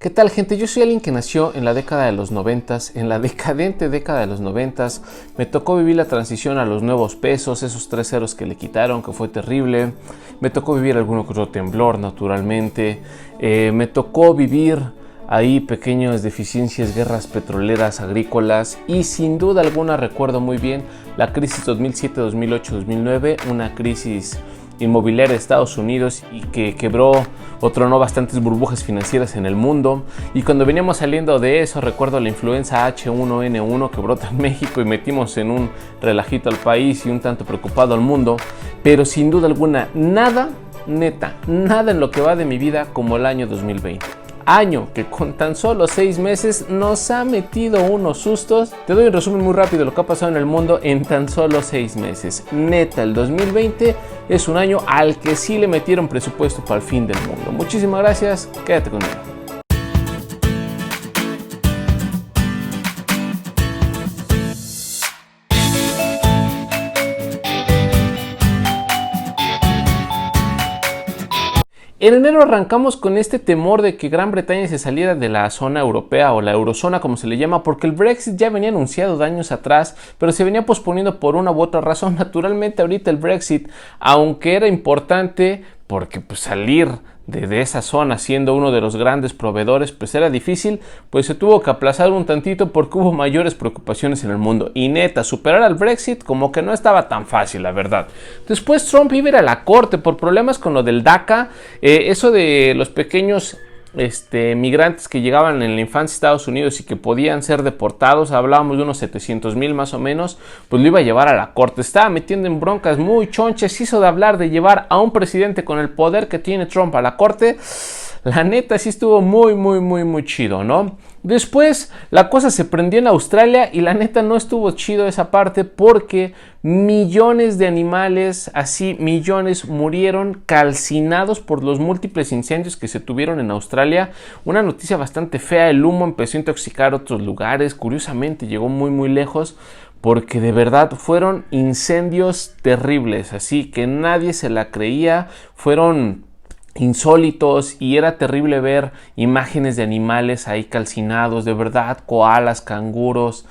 ¿Qué tal, gente? Yo soy alguien que nació en la década de los 90s, en la decadente década de los 90s. Me tocó vivir la transición a los nuevos pesos, esos 3 ceros que le quitaron, que fue terrible. Me tocó vivir alguno que otro temblor, naturalmente. Me tocó vivir ahí pequeñas deficiencias, guerras petroleras, agrícolas, y sin duda alguna recuerdo muy bien la crisis 2007, 2008, 2009, una crisis inmobiliaria de Estados Unidos y que quebró o tronó bastantes burbujas financieras en el mundo. Y cuando veníamos saliendo de eso, recuerdo la influenza H1N1 que brota en México y metimos en un relajito al país y un tanto preocupado al mundo. Pero sin duda alguna, nada, neta, nada en lo que va de mi vida como el año 2020. Año que con tan solo 6 meses nos ha metido unos sustos. Te doy un resumen muy rápido de lo que ha pasado en el mundo en tan solo 6 meses. Neta, el 2020 es un año al que sí le metieron presupuesto para el fin del mundo. Muchísimas gracias, quédate conmigo. En enero arrancamos con este temor de que Gran Bretaña se saliera de la zona europea o la eurozona como se le llama, porque el Brexit ya venía anunciado de años atrás, pero se venía posponiendo por una u otra razón. Naturalmente ahorita el Brexit, aunque era importante porque salir de esa zona siendo uno de los grandes proveedores pues era difícil, pues se tuvo que aplazar un tantito porque hubo mayores preocupaciones en el mundo. Y neta, superar al Brexit como que no estaba tan fácil, la verdad. Después Trump iba a ir a la corte por problemas con lo del DACA, eso de los pequeños migrantes que llegaban en la infancia a Estados Unidos y que podían ser deportados. Hablábamos de unos 700,000 más o menos, pues lo iba a llevar a la corte. Estaba metiendo en broncas muy chonchas. Hizo de hablar de llevar a un presidente con el poder que tiene Trump a la corte. La neta sí estuvo muy chido, ¿no? Después la cosa se prendió en Australia y la neta no estuvo chido esa parte porque millones de animales, así millones, murieron calcinados por los múltiples incendios que se tuvieron en Australia. Una noticia bastante fea, el humo empezó a intoxicar otros lugares, curiosamente llegó muy lejos, porque de verdad fueron incendios terribles, así que nadie se la creía, fueron insólitos y era terrible ver imágenes de animales ahí calcinados, de verdad, koalas, canguros.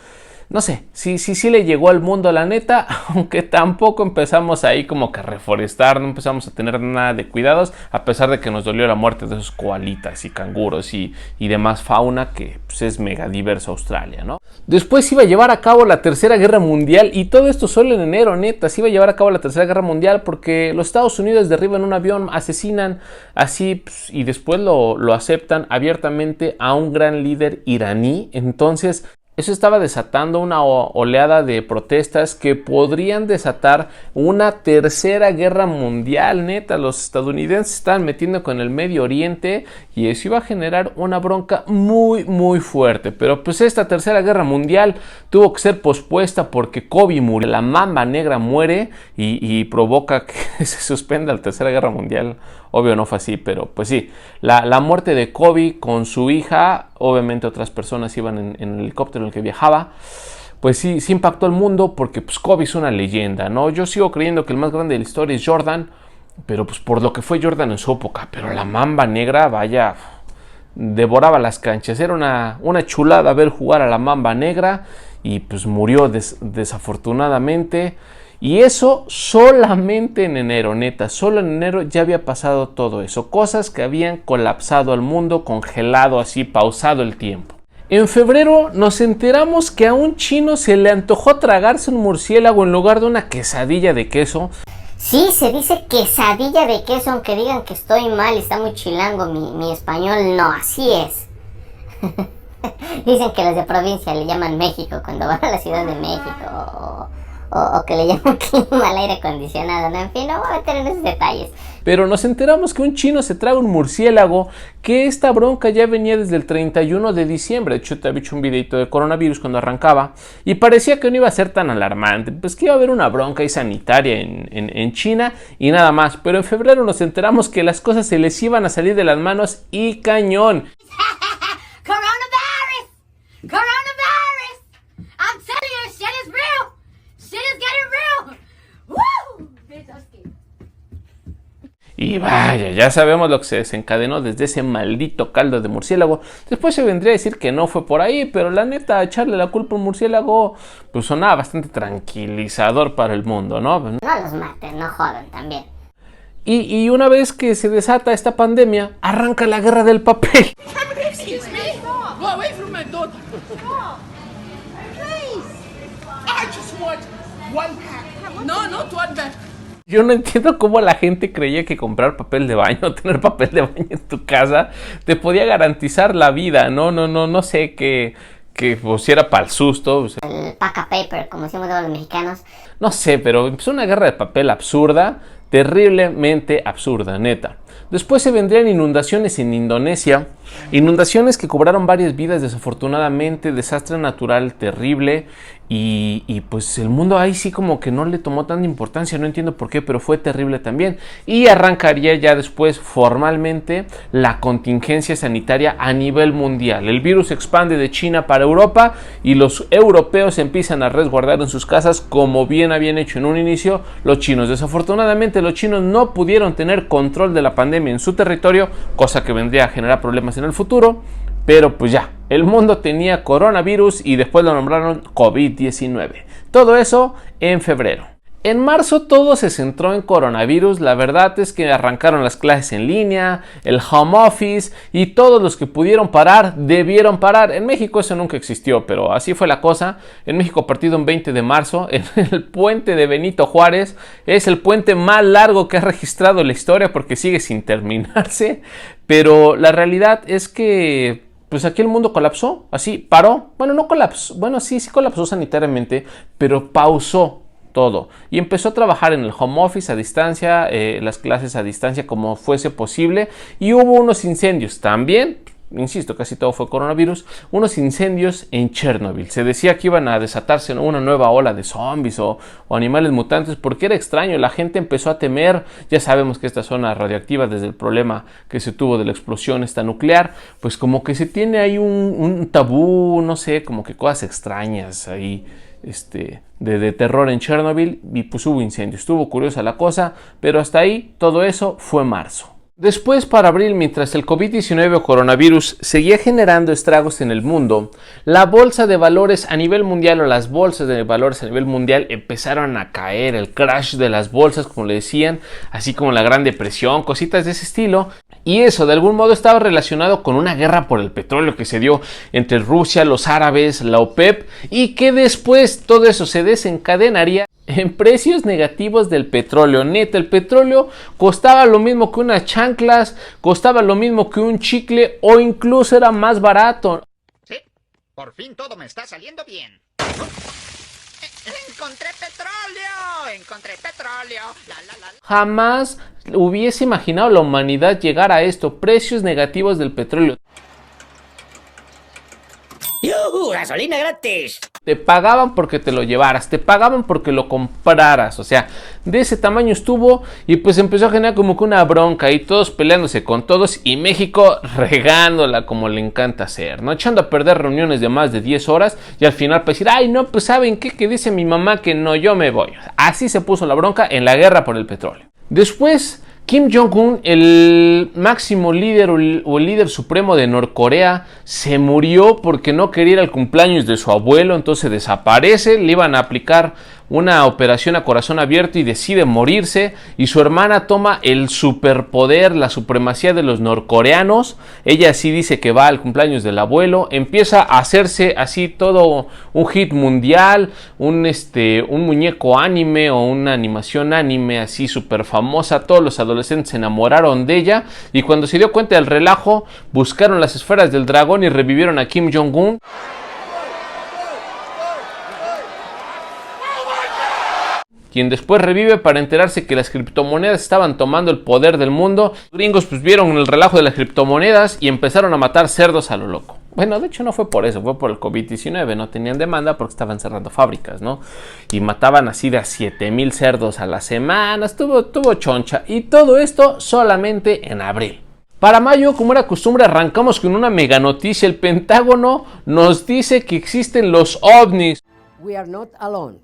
No sé, sí le llegó al mundo la neta, aunque tampoco empezamos ahí como que a reforestar, no empezamos a tener nada de cuidados, a pesar de que nos dolió la muerte de esos koalitas y canguros y demás fauna que pues, es mega diversa Australia, ¿no? Después se iba a llevar a cabo la Tercera Guerra Mundial y todo esto solo en enero, neta, se iba a llevar a cabo la Tercera Guerra Mundial porque los Estados Unidos derriban un avión, asesinan así pues, y después lo aceptan abiertamente a un gran líder iraní. Entonces eso estaba desatando una oleada de protestas que podrían desatar una tercera guerra mundial, neta. Los estadounidenses se estaban metiendo con el Medio Oriente y eso iba a generar una bronca muy fuerte. Pero pues esta tercera guerra mundial tuvo que ser pospuesta porque Kobe murió. La mamba negra muere y provoca que se suspenda la tercera guerra mundial. Obvio no fue así, pero pues sí, la muerte de Kobe con su hija, obviamente otras personas iban en el helicóptero en el que viajaba, pues sí impactó al mundo porque pues Kobe es una leyenda, ¿no? Yo sigo creyendo que el más grande de la historia es Jordan, pero pues por lo que fue Jordan en su época, pero la mamba negra, vaya, devoraba las canchas, era una chulada ver jugar a la mamba negra y pues murió desafortunadamente. Y eso solamente en enero, neta, solo en enero ya había pasado todo eso. Cosas que habían colapsado al mundo, congelado así, pausado el tiempo. En febrero nos enteramos que a un chino se le antojó tragarse un murciélago en lugar de una quesadilla de queso. Sí, se dice quesadilla de queso, aunque digan que estoy mal y está muy chilango mi español, no, así es. Dicen que los de provincia le llaman México cuando van a la Ciudad de México o que le llaman clima al aire acondicionado, ¿no? En fin, no voy a meter en esos detalles. Pero nos enteramos que un chino se traga un murciélago, que esta bronca ya venía desde el 31 de diciembre. De hecho, te había hecho un videito de coronavirus cuando arrancaba y parecía que no iba a ser tan alarmante, pues que iba a haber una bronca ahí sanitaria en China y nada más. Pero en febrero nos enteramos que las cosas se les iban a salir de las manos y cañón. Coronavirus! I'm telling you, shit is real! Shit is getting real! Woo! Y vaya, ya sabemos lo que se desencadenó desde ese maldito caldo de murciélago. Después se vendría a decir que no fue por ahí, pero la neta, echarle la culpa a un murciélago, pues sonaba bastante tranquilizador para el mundo, ¿no? No los maten, no jodan también. Y una vez que se desata esta pandemia, arranca la guerra del papel. Excuse me? Go away from my daughter. Stop. Please. I just want one pack. No, not one pack. Yo no entiendo cómo la gente creía que comprar papel de baño, tener papel de baño en tu casa, te podía garantizar la vida. No sé que pues, si era para el susto. El paca paper, como decimos los mexicanos. No sé, pero empezó una guerra de papel absurda, terriblemente absurda, neta. Después se vendrían inundaciones en Indonesia, inundaciones que cobraron varias vidas desafortunadamente, desastre natural terrible y pues el mundo ahí sí como que no le tomó tanta importancia, no entiendo por qué, pero fue terrible también. Y arrancaría ya después formalmente la contingencia sanitaria a nivel mundial. El virus se expande de China para Europa y los europeos empiezan a resguardar en sus casas como bien habían hecho en un inicio los chinos. Desafortunadamente los chinos no pudieron tener control de la pandemia en su territorio, cosa que vendría a generar problemas en el futuro, pero pues ya, el mundo tenía coronavirus y después lo nombraron COVID-19. Todo eso en febrero. En marzo todo se centró en coronavirus, la verdad es que arrancaron las clases en línea, el home office y todos los que pudieron parar debieron parar. En México eso nunca existió, pero así fue la cosa. En México a partir de un 20 de marzo, el puente de Benito Juárez es el puente más largo que ha registrado la historia porque sigue sin terminarse, pero la realidad es que pues aquí el mundo colapsó, así paró, bueno no colapsó, bueno sí colapsó sanitariamente, pero pausó todo y empezó a trabajar en el home office a distancia, las clases a distancia como fuese posible y hubo unos incendios también, insisto, casi todo fue coronavirus, unos incendios en Chernobyl. Se decía que iban a desatarse una nueva ola de zombies o animales mutantes porque era extraño, la gente empezó a temer, ya sabemos que esta zona radioactiva desde el problema que se tuvo de la explosión esta nuclear, pues como que se tiene ahí un tabú, no sé, como que cosas extrañas ahí, de terror en Chernobyl y pues hubo incendios, estuvo curiosa la cosa, pero hasta ahí todo eso fue marzo. Después, para abril, mientras el COVID-19 o coronavirus seguía generando estragos en el mundo, la bolsa de valores a nivel mundial o las bolsas de valores a nivel mundial empezaron a caer, el crash de las bolsas, como le decían, así como la Gran Depresión, cositas de ese estilo. Y eso de algún modo estaba relacionado con una guerra por el petróleo que se dio entre Rusia, los árabes, la OPEP y que después todo eso se desencadenaría en precios negativos del petróleo. Neta, el petróleo costaba lo mismo que unas chanclas, costaba lo mismo que un chicle o incluso era más barato. Sí, por fin todo me está saliendo bien. ¡Encontré petróleo! ¡Encontré petróleo! La. Jamás hubiese imaginado la humanidad llegar a esto, precios negativos del petróleo. ¡Yuhu! ¡Gasolina gratis! Te pagaban porque te lo llevaras, te pagaban porque lo compraras, o sea, de ese tamaño estuvo y pues empezó a generar como que una bronca y todos peleándose con todos y México regándola como le encanta hacer, ¿no? Echando a perder reuniones de más de 10 horas y al final para decir, ay no, pues ¿saben qué? Que dice mi mamá que no, yo me voy. Así se puso la bronca en la guerra por el petróleo. Después, Kim Jong-un, el máximo líder o el líder supremo de Norcorea, se murió porque no quería ir al cumpleaños de su abuelo, entonces desaparece, le iban a aplicar una operación a corazón abierto y decide morirse y su hermana toma el superpoder, la supremacía de los norcoreanos. Ella sí dice que va al cumpleaños del abuelo, empieza a hacerse así todo un hit mundial, un muñeco anime o una animación anime así súper famosa. Todos los adolescentes se enamoraron de ella y cuando se dio cuenta del relajo buscaron las esferas del dragón y revivieron a Kim Jong-un, quien después revive para enterarse que las criptomonedas estaban tomando el poder del mundo. Los gringos pues vieron el relajo de las criptomonedas y empezaron a matar cerdos a lo loco. Bueno, de hecho no fue por eso, fue por el COVID-19, no tenían demanda porque estaban cerrando fábricas, ¿no? Y mataban así de a 7,000 cerdos a la semana, estuvo choncha. Y todo esto solamente en abril. Para mayo, como era costumbre, arrancamos con una mega noticia. El Pentágono nos dice que existen los ovnis. We are not alone.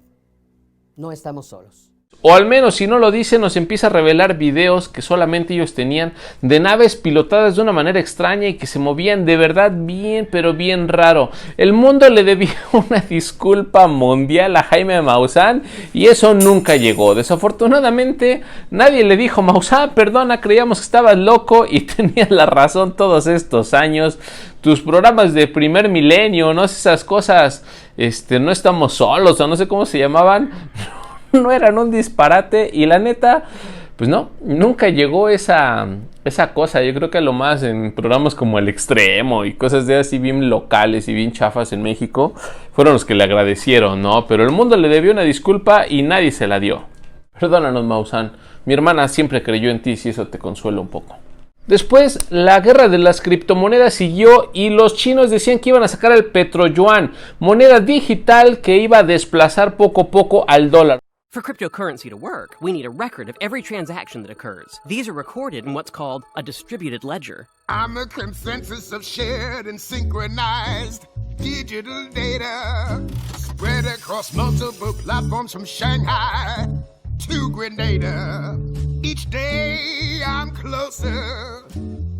No estamos solos. O al menos si no lo dice, nos empieza a revelar videos que solamente ellos tenían de naves pilotadas de una manera extraña y que se movían de verdad bien, pero bien raro. El mundo le debía una disculpa mundial a Jaime Maussan y eso nunca llegó. Desafortunadamente, nadie le dijo: Maussan, perdona, creíamos que estabas loco y tenías la razón todos estos años. Tus programas de primer milenio, no sé, esas cosas, no estamos solos, o no sé cómo se llamaban, no eran un disparate. Y la neta, pues no, nunca llegó esa cosa. Yo creo que a lo más en programas como El Extremo y cosas de así bien locales y bien chafas en México fueron los que le agradecieron, ¿no? Pero el mundo le debió una disculpa y nadie se la dio. Perdónanos, Maussan, mi hermana siempre creyó en ti, si eso te consuela un poco. Después, la guerra de las criptomonedas siguió y los chinos decían que iban a sacar el petroyuan, moneda digital que iba a desplazar poco a poco al dólar. For cryptocurrency to work, we need a record of every transaction that occurs. These are recorded in what's called a distributed ledger. I'm a consensus of shared and synchronized digital data spread across multiple platforms from Shanghai to Grenada. Each day I'm closer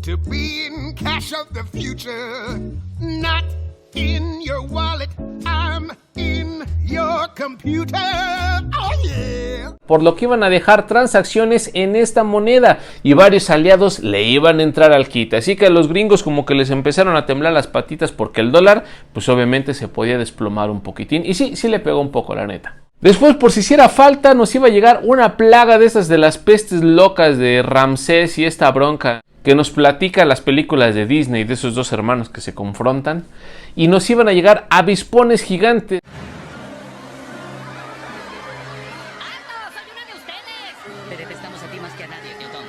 to being cash of the future. Not in your wallet, I'm in your computer. Oh yeah. Por lo que iban a dejar transacciones en esta moneda y varios aliados le iban a entrar al quite. Así que a los gringos como que les empezaron a temblar las patitas porque el dólar pues obviamente se podía desplomar un poquitín. Y sí le pegó un poco, la neta. Después, por si hiciera falta, nos iba a llegar una plaga de esas de las pestes locas de Ramsés y esta bronca que nos platica las películas de Disney de esos dos hermanos que se confrontan. Y nos iban a llegar avispones gigantes. ¡Soy uno de ustedes! Te detestamos a ti más que a nadie, Teotón.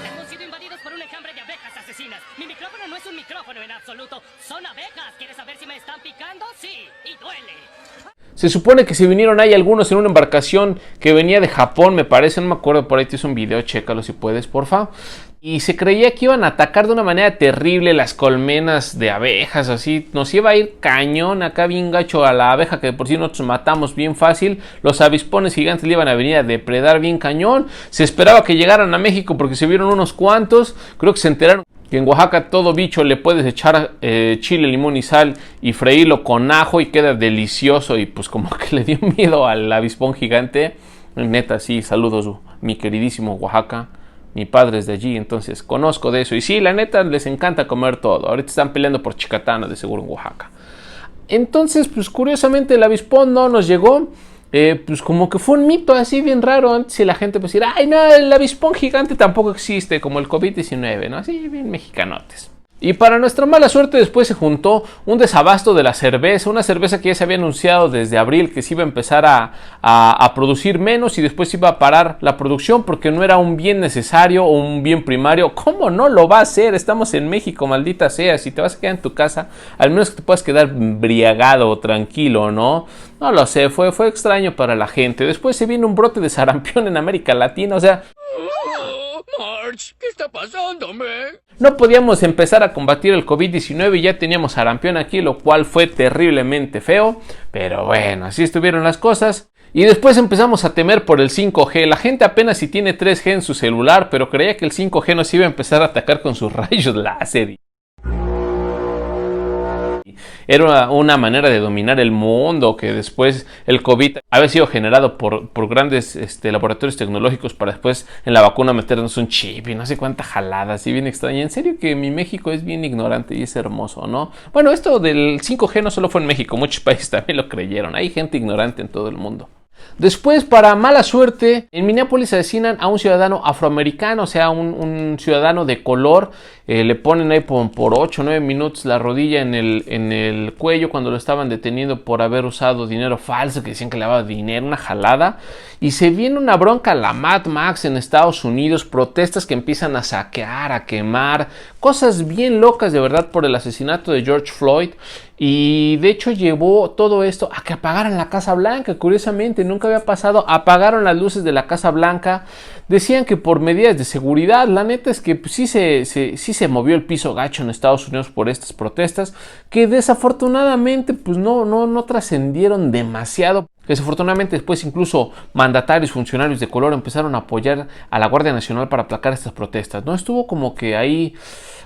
Hemos sido invadidos por un enjambre de abejas asesinas. Mi micrófono no es un micrófono en absoluto. Son abejas. ¿Quieres saber si me están picando? Sí, y duele. Se supone que se vinieron ahí algunos en una embarcación que venía de Japón, me parece, no me acuerdo, por ahí tienes un video, chécalo si puedes, porfa. Y se creía que iban a atacar de una manera terrible las colmenas de abejas, así. Nos iba a ir cañón acá bien gacho a la abeja, que de por sí nosotros matamos bien fácil. Los avispones gigantes le iban a venir a depredar bien cañón. Se esperaba que llegaran a México porque se vieron unos cuantos. Creo que se enteraron que en Oaxaca todo bicho le puedes echar chile, limón y sal y freírlo con ajo y queda delicioso. Y pues como que le dio miedo al avispón gigante. Neta, sí, saludos mi queridísimo Oaxaca. Mi padre es de allí, entonces conozco de eso. Y sí, la neta, les encanta comer todo. Ahorita están peleando por chicatana, de seguro, en Oaxaca. Entonces, pues curiosamente el avispón no nos llegó. Pues como que fue un mito así bien raro. Antes y la gente pues decía, ay no, el avispón gigante tampoco existe, como el COVID-19, ¿no? Así bien mexicanotes. Y para nuestra mala suerte después se juntó un desabasto de la cerveza, una cerveza que ya se había anunciado desde abril que se iba a empezar a producir menos y después iba a parar la producción porque no era un bien necesario o un bien primario. ¿Cómo no lo va a hacer? Estamos en México, maldita sea. Si te vas a quedar en tu casa, al menos que te puedas quedar embriagado o tranquilo, ¿no? No lo sé, fue extraño para la gente. Después se vino un brote de sarampión en América Latina, o sea... Marge, ¿qué está pasándome? No podíamos empezar a combatir el COVID-19 y ya teníamos sarampión aquí, lo cual fue terriblemente feo. Pero bueno, así estuvieron las cosas. Y después empezamos a temer por el 5G. La gente apenas si tiene 3G en su celular, pero creía que el 5G nos iba a empezar a atacar con sus rayos láser. Era una manera de dominar el mundo, que después el COVID había sido generado por grandes laboratorios tecnológicos para después en la vacuna meternos un chip y no sé cuánta jalada, así bien extraña. En serio que mi México es bien ignorante y es hermoso, ¿no? Bueno, esto del 5G no solo fue en México, muchos países también lo creyeron. Hay gente ignorante en todo el mundo. Después, para mala suerte, en Minneapolis asesinan a un ciudadano afroamericano, o sea, un ciudadano de color. Le ponen ahí por 8 o 9 minutos la rodilla en el cuello cuando lo estaban deteniendo por haber usado dinero falso, que decían que le lavaba dinero, una jalada. Y se viene una bronca, la Mad Max en Estados Unidos, protestas que empiezan a saquear, a quemar, cosas bien locas de verdad por el asesinato de George Floyd. Y de hecho llevó todo esto a que apagaran la Casa Blanca. Curiosamente, nunca había pasado. Apagaron las luces de la Casa Blanca. Decían que por medidas de seguridad. La neta es que pues, sí se movió el piso gacho en Estados Unidos por estas protestas, que desafortunadamente pues no trascendieron demasiado. Desafortunadamente después incluso mandatarios, funcionarios de color empezaron a apoyar a la Guardia Nacional para aplacar estas protestas, ¿no? Estuvo como que ahí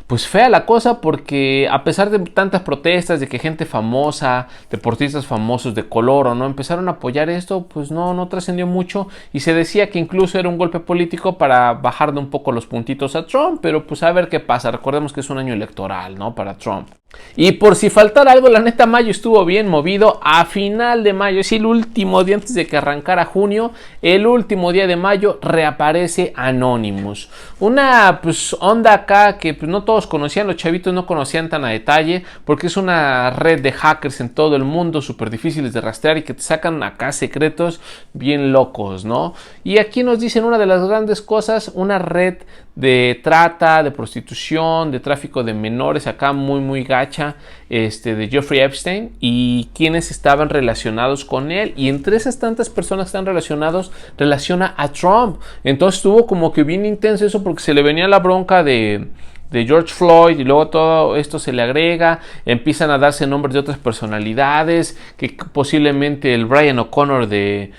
pues fea la cosa, porque a pesar de tantas protestas, de que gente famosa, deportistas famosos de color o no, empezaron a apoyar esto, pues no trascendió mucho, y se decía que incluso era un golpe político para bajarle un poco los puntitos a Trump, pero pues a ver qué pasa. Recordemos que es un año electoral, ¿no? Para Trump. Y por si faltara algo, la neta, mayo estuvo bien movido. A final de mayo, es el último día antes de que arrancara junio, el último día de mayo, reaparece Anonymous. Una pues onda acá que pues no todos conocían, los chavitos no conocían tan a detalle, porque es una red de hackers en todo el mundo, súper difíciles de rastrear y que te sacan acá secretos bien locos, ¿no? Y aquí nos dicen una de las grandes cosas, una red de trata, de prostitución, de tráfico de menores, acá muy gacha, de Jeffrey Epstein, y quienes estaban relacionados con él, y entre esas tantas personas que están relacionados, relaciona a Trump. Entonces estuvo como que bien intenso eso, porque se le venía la bronca de George Floyd, y luego todo esto se le agrega, empiezan a darse nombres de otras personalidades, que posiblemente el Brian O'Connor de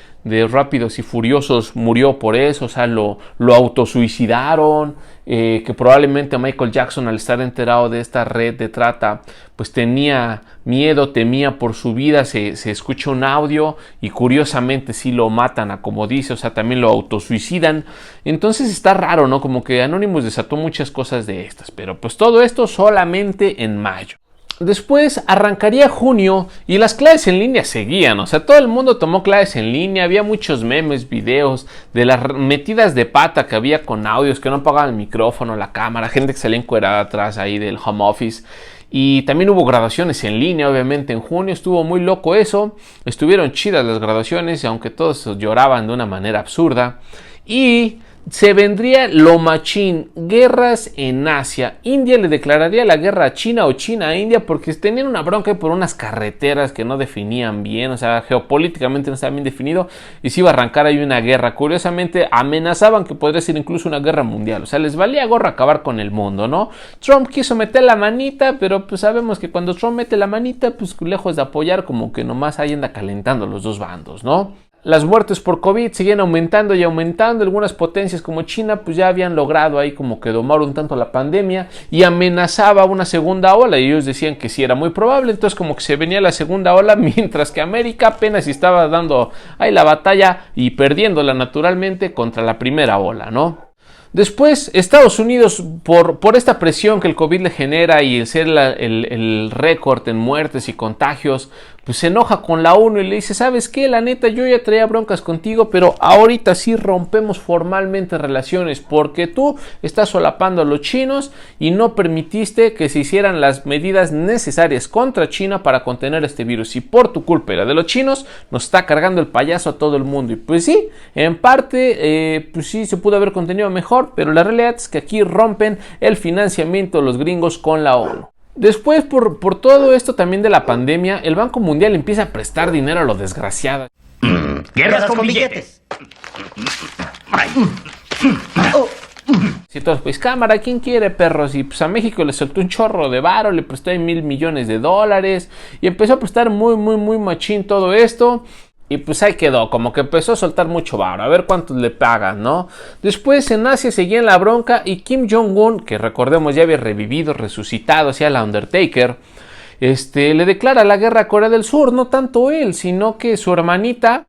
Rápidos y Furiosos murió por eso, o sea, lo autosuicidaron, que probablemente Michael Jackson, al estar enterado de esta red de trata, pues tenía miedo, temía por su vida, se escucha un audio y curiosamente sí lo matan, a como dice, o sea, también lo autosuicidan. Entonces está raro, ¿no? Como que Anonymous desató muchas cosas de estas, pero pues todo esto solamente en mayo. Después arrancaría junio y las clases en línea seguían, o sea, todo el mundo tomó clases en línea, había muchos memes, videos de las metidas de pata que había con audios que no apagaban el micrófono, la cámara, gente que salía encuerada atrás ahí del home office. Y también hubo graduaciones en línea, obviamente en junio, estuvo muy loco eso, estuvieron chidas las graduaciones, aunque todos lloraban de una manera absurda. Y se vendría lo machín, guerras en Asia. India le declararía la guerra a China o China a India, porque tenían una bronca por unas carreteras que no definían bien, o sea, geopolíticamente no estaba bien definido, y se iba a arrancar ahí una guerra. Curiosamente amenazaban que podría ser incluso una guerra mundial, o sea, les valía gorro acabar con el mundo, ¿no? Trump quiso meter la manita, pero pues sabemos que cuando Trump mete la manita, pues lejos de apoyar, como que nomás ahí anda calentando los dos bandos, ¿no? Las muertes por COVID siguen aumentando y aumentando. Algunas potencias como China pues ya habían logrado ahí como que domar un tanto la pandemia, y amenazaba una segunda ola, y ellos decían que sí era muy probable. Entonces como que se venía la segunda ola, mientras que América apenas estaba dando ahí la batalla y perdiéndola naturalmente contra la primera ola, ¿no? Después, Estados Unidos, por esta presión que el COVID le genera y el ser el récord en muertes y contagios, pues se enoja con la ONU y le dice: ¿sabes qué? La neta, yo ya traía broncas contigo, pero ahorita sí rompemos formalmente relaciones, porque tú estás solapando a los chinos y no permitiste que se hicieran las medidas necesarias contra China para contener este virus, y por tu culpa, la de los chinos, nos está cargando el payaso a todo el mundo. Y pues sí, en parte, pues sí se pudo haber contenido mejor, pero la realidad es que aquí rompen el financiamiento de los gringos con la ONU. Después, por todo esto también de la pandemia, el Banco Mundial empieza a prestar dinero a lo desgraciado. Guerras con billetes. Y todos, pues cámara, ¿quién quiere, perros? Y pues a México le soltó un chorro de varo, le prestó $1,000 millones, y empezó a prestar muy machín todo esto. Y pues ahí quedó, como que empezó a soltar mucho varo, a ver cuántos le pagan, ¿no? Después en Asia seguía en la bronca, y Kim Jong-un, que recordemos ya había revivido, resucitado, hacía la Undertaker, le declara la guerra a Corea del Sur. No tanto él, sino que su hermanita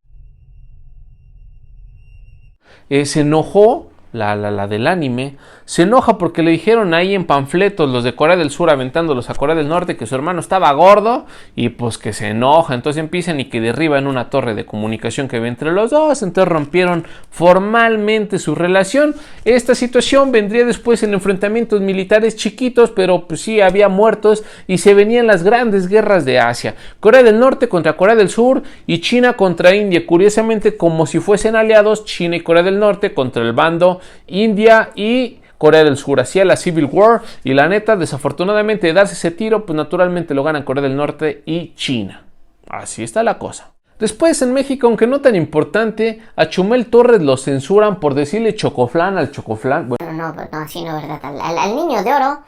se enojó, la del anime, se enoja porque le dijeron ahí en panfletos los de Corea del Sur aventándolos a Corea del Norte que su hermano estaba gordo, y pues que se enoja. Entonces empiezan y que derriban una torre de comunicación que había entre los dos. Entonces rompieron formalmente su relación. Esta situación vendría después en enfrentamientos militares chiquitos, pero pues sí había muertos, y se venían las grandes guerras de Asia: Corea del Norte contra Corea del Sur y China contra India. Curiosamente, como si fuesen aliados, China y Corea del Norte contra el bando India y Corea del Sur. Hacía la Civil War, y la neta, desafortunadamente, de darse ese tiro, pues naturalmente lo ganan Corea del Norte y China. Así está la cosa. Después en México, aunque no tan importante, a Chumel Torres lo censuran por decirle chocoflán al chocoflán. Bueno, no, así no, ¿verdad? Al niño de oro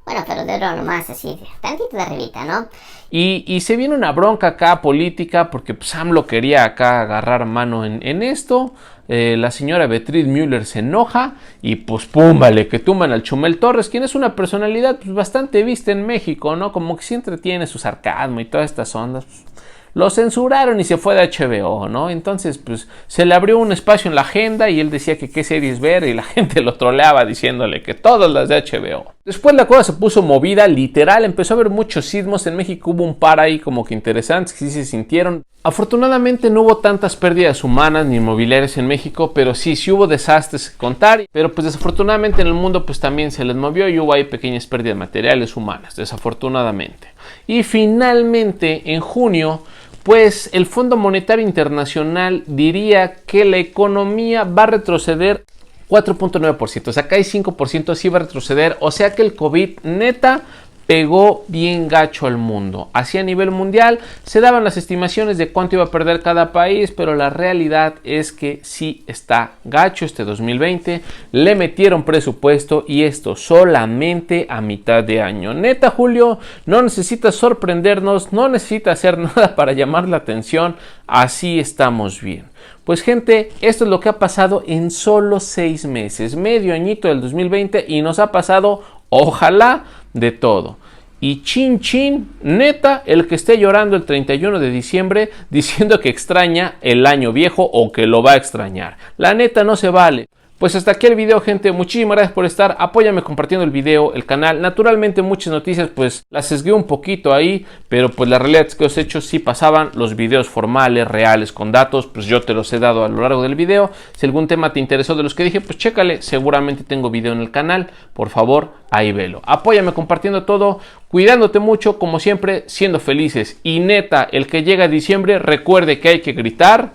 Bueno, pero de oro nomás así, tantito de arribita, ¿no? Y se viene una bronca acá política porque pues, AMLO quería acá agarrar mano en esto. La señora Beatriz Müller se enoja y pues pum, vale, que tumban al Chumel Torres, quien es una personalidad pues, bastante vista en México, ¿no? Como que sí entretiene su sarcasmo y todas estas ondas. Pues, lo censuraron y se fue de HBO, ¿no? Entonces, pues, se le abrió un espacio en la agenda y él decía que qué series ver y la gente lo troleaba diciéndole que todas las de HBO. Después la cosa se puso movida, literal, empezó a haber muchos sismos. En México hubo un par ahí como que interesantes que sí se sintieron. Afortunadamente no hubo tantas pérdidas humanas ni inmobiliarias en México, pero sí hubo desastres que contar. Pero pues desafortunadamente en el mundo pues también se les movió y hubo ahí pequeñas pérdidas materiales humanas, desafortunadamente. Y finalmente en junio, pues el Fondo Monetario Internacional diría que la economía va a retroceder 4.9%, o sea, acá hay 5% sí va a retroceder, o sea que el COVID neta pegó bien gacho al mundo. Así a nivel mundial se daban las estimaciones de cuánto iba a perder cada país, pero la realidad es que sí está gacho este 2020. Le metieron presupuesto y esto solamente a mitad de año. Neta, Julio, no necesitas sorprendernos, no necesitas hacer nada para llamar la atención. Así estamos bien. Pues gente, esto es lo que ha pasado en solo 6 meses, medio añito del 2020 y nos ha pasado, ojalá, de todo. Y chin chin, neta, el que esté llorando el 31 de diciembre diciendo que extraña el año viejo o que lo va a extrañar. La neta no se vale. Pues hasta aquí el video, gente. Muchísimas gracias por estar. Apóyame compartiendo el video, el canal. Naturalmente muchas noticias pues las sesgué un poquito ahí, pero pues la realidad es que los hechos sí pasaban. Los videos formales, reales, con datos, pues yo te los he dado a lo largo del video. Si algún tema te interesó de los que dije, pues chécale. Seguramente tengo video en el canal. Por favor, ahí velo. Apóyame compartiendo todo, cuidándote mucho, como siempre, siendo felices. Y neta, el que llega a diciembre, recuerde que hay que gritar.